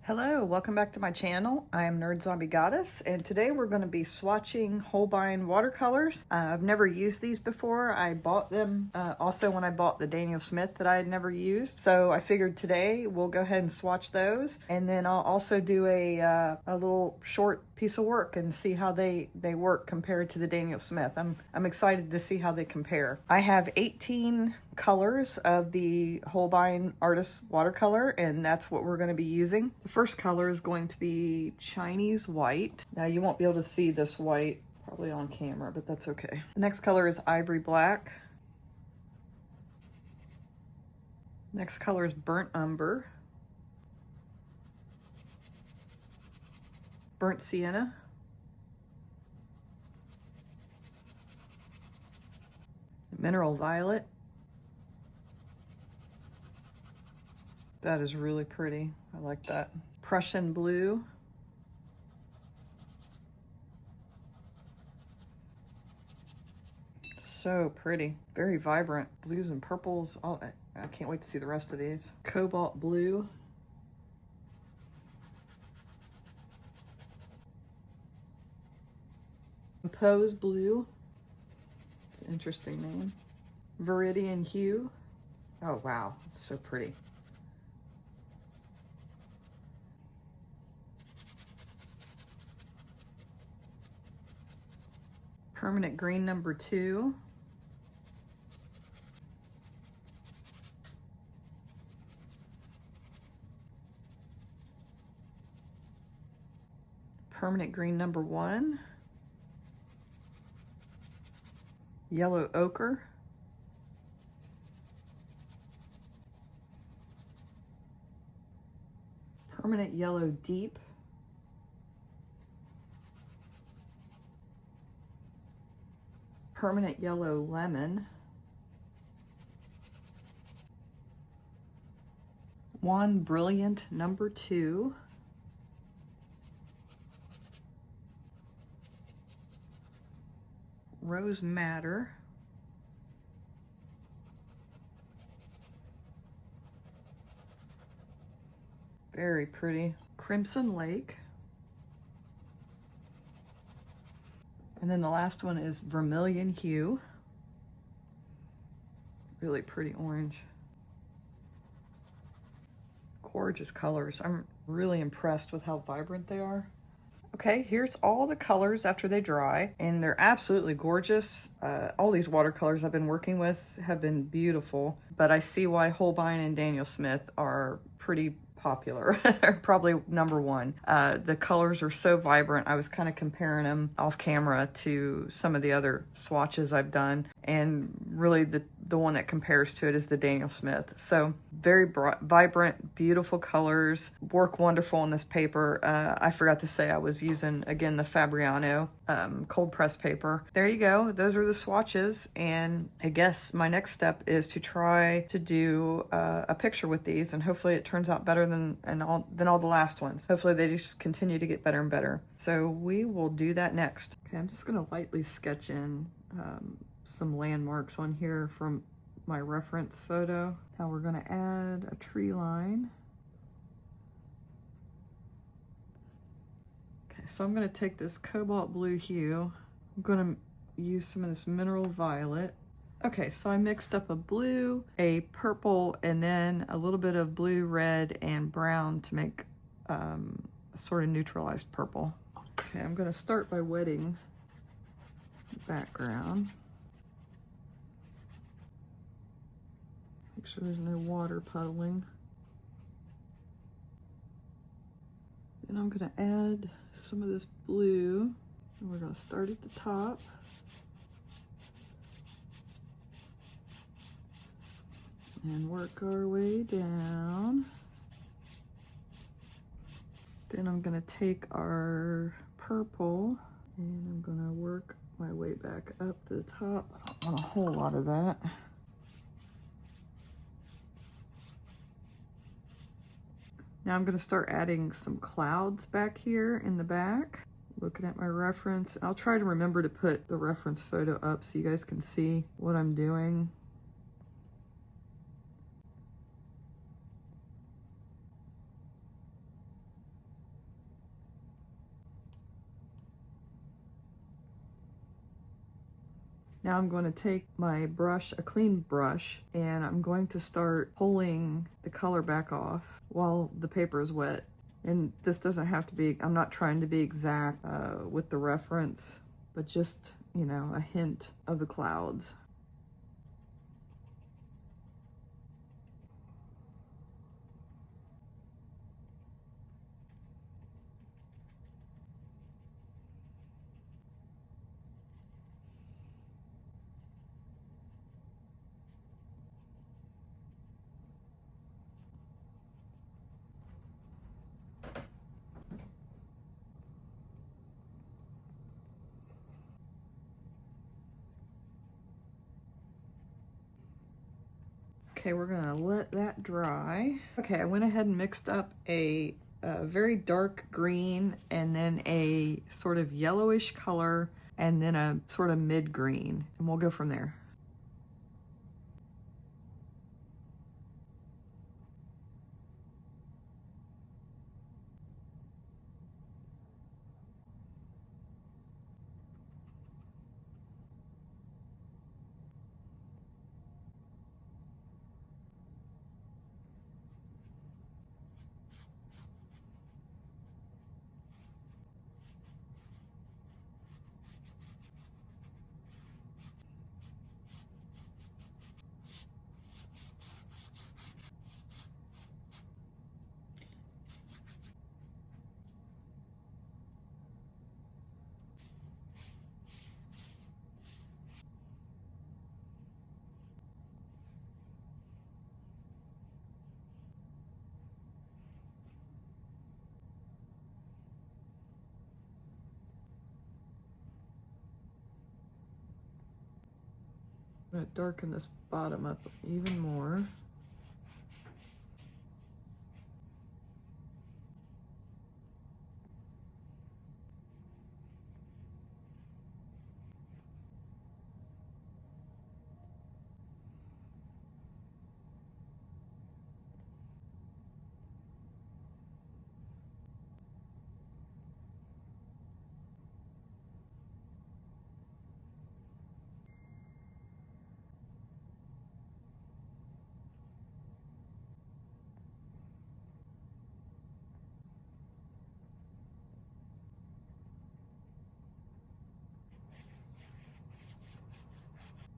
Hello, welcome back to my channel. I am Nerd Zombie Goddess, and today we're going to be swatching Holbein watercolors. I've never used these before. I bought them also when I bought the Daniel Smith that I had never used. So I figured today we'll go ahead and swatch those, and then I'll also do a little short piece of work and see how they work compared to the Daniel Smith. I'm excited to see how they compare. I have 18 colors of the Holbein Artists Watercolor, and that's what we're going to be using. The first color is going to be Chinese white. Now you won't be able to see this white probably on camera, but that's okay. The next color is ivory black. Next color is burnt umber. Burnt sienna. Mineral violet. That is really pretty. I like that. Prussian blue. So pretty. Very vibrant. Blues and purples. Oh, I can't wait to see the rest of these. Cobalt blue. Pose blue. It's an interesting name. Viridian hue. Oh wow, it's so pretty. Permanent green number 2. Permanent green number 1. Yellow ochre. Permanent yellow deep. Permanent yellow lemon. One brilliant number 2. Rose madder. Very pretty. Crimson lake. And then the last one is vermilion hue. Really pretty orange. Gorgeous colors. I'm really impressed with how vibrant they are. Okay, here's all the colors after they dry, and they're absolutely gorgeous. All these watercolors I've been working with have been beautiful, but I see why Holbein and Daniel Smith are pretty popular. Probably number 1. The colors are so vibrant. I was kind of comparing them off camera to some of the other swatches I've done, and really the one that compares to it is the Daniel Smith. So very vibrant, beautiful colors, work wonderful in this paper. I forgot to say I was using, again, the Fabrino cold press paper. There you go. Those are the swatches, and I guess my next step is to try to do a picture with these, and hopefully it turns out better than all the last ones. Hopefully they just continue to get better and better. So we will do that next. Okay, I'm just gonna lightly sketch in some landmarks on here from my reference photo. Now we're gonna add a tree line. Okay, so I'm gonna take this cobalt blue hue. I'm gonna use some of this mineral violet. Okay, so I mixed up a blue, a purple, and then a little bit of blue, red, and brown to make a sort of neutralized purple. Okay, I'm gonna start by wetting the background. Make sure there's no water puddling. Then I'm gonna add some of this blue, and we're gonna start at the top. And work our way down. Then I'm gonna take our purple and I'm gonna work my way back up to the top. I don't want a whole lot of that. Now I'm gonna start adding some clouds back here in the back. Looking at my reference. I'll try to remember to put the reference photo up so you guys can see what I'm doing. Now I'm going to take my brush, a clean brush, and I'm going to start pulling the color back off while the paper is wet. And this doesn't have to be, I'm not trying to be exact with the reference, but just, you know, a hint of the clouds. Okay, we're gonna let that dry. Okay, I went ahead and mixed up a very dark green and then a sort of yellowish color and then a sort of mid-green, and we'll go from there. I'm gonna darken this bottom up even more.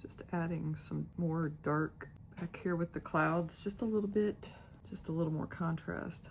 Just adding some more dark back here with the clouds, just a little bit, just a little more contrast.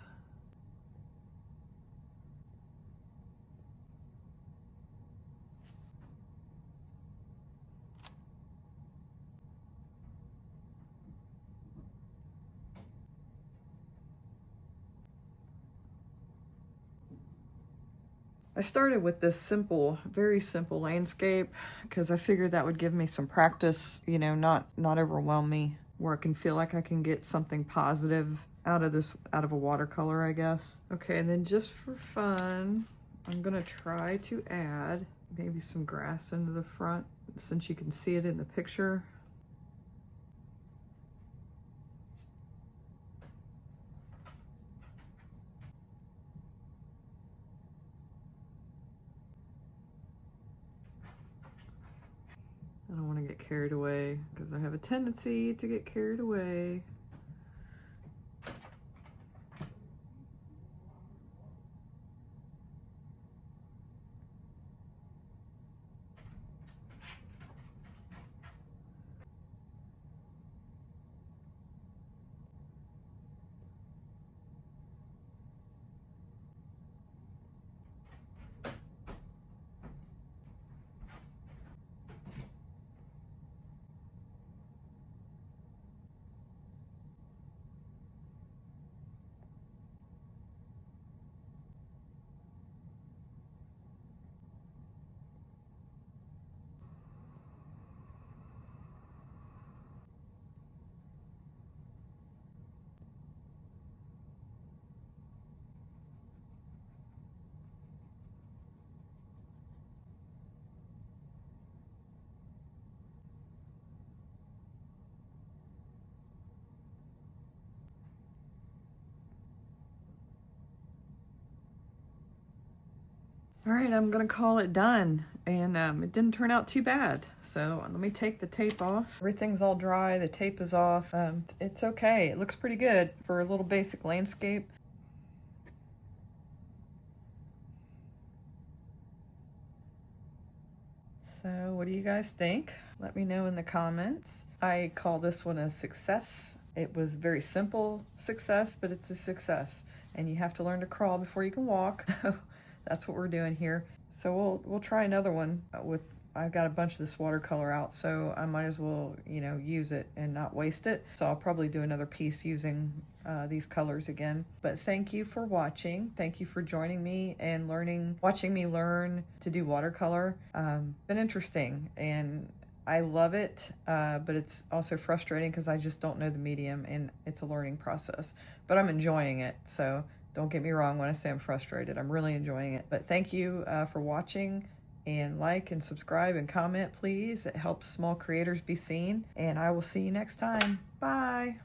I started with this simple, very simple landscape because I figured that would give me some practice, you know, not overwhelm me, where I can feel like I can get something positive out of this, out of a watercolor, I guess. Okay, and then just for fun, I'm gonna try to add maybe some grass into the front since you can see it in the picture. I don't want to get carried away because I have a tendency to get carried away. All right, I'm gonna call it done. and it didn't turn out too bad. So let me take the tape off. Everything's all dry, the tape is off. It's okay, it looks pretty good for a little basic landscape. So what do you guys think? Let me know in the comments. I call this one a success. It was very simple success, but it's a success. And you have to learn to crawl before you can walk. That's what we're doing here. So we'll try another one with, I've got a bunch of this watercolor out, so I might as well, you know, use it and not waste it. So I'll probably do another piece using these colors again. But thank you for watching. Thank you for joining me and watching me learn to do watercolor. Been interesting, and I love it, but it's also frustrating because I just don't know the medium, and it's a learning process. But I'm enjoying it, so don't get me wrong when I say I'm frustrated. I'm really enjoying it. But thank you for watching, and like and subscribe and comment, please. It helps small creators be seen, and I will see you next time. Bye.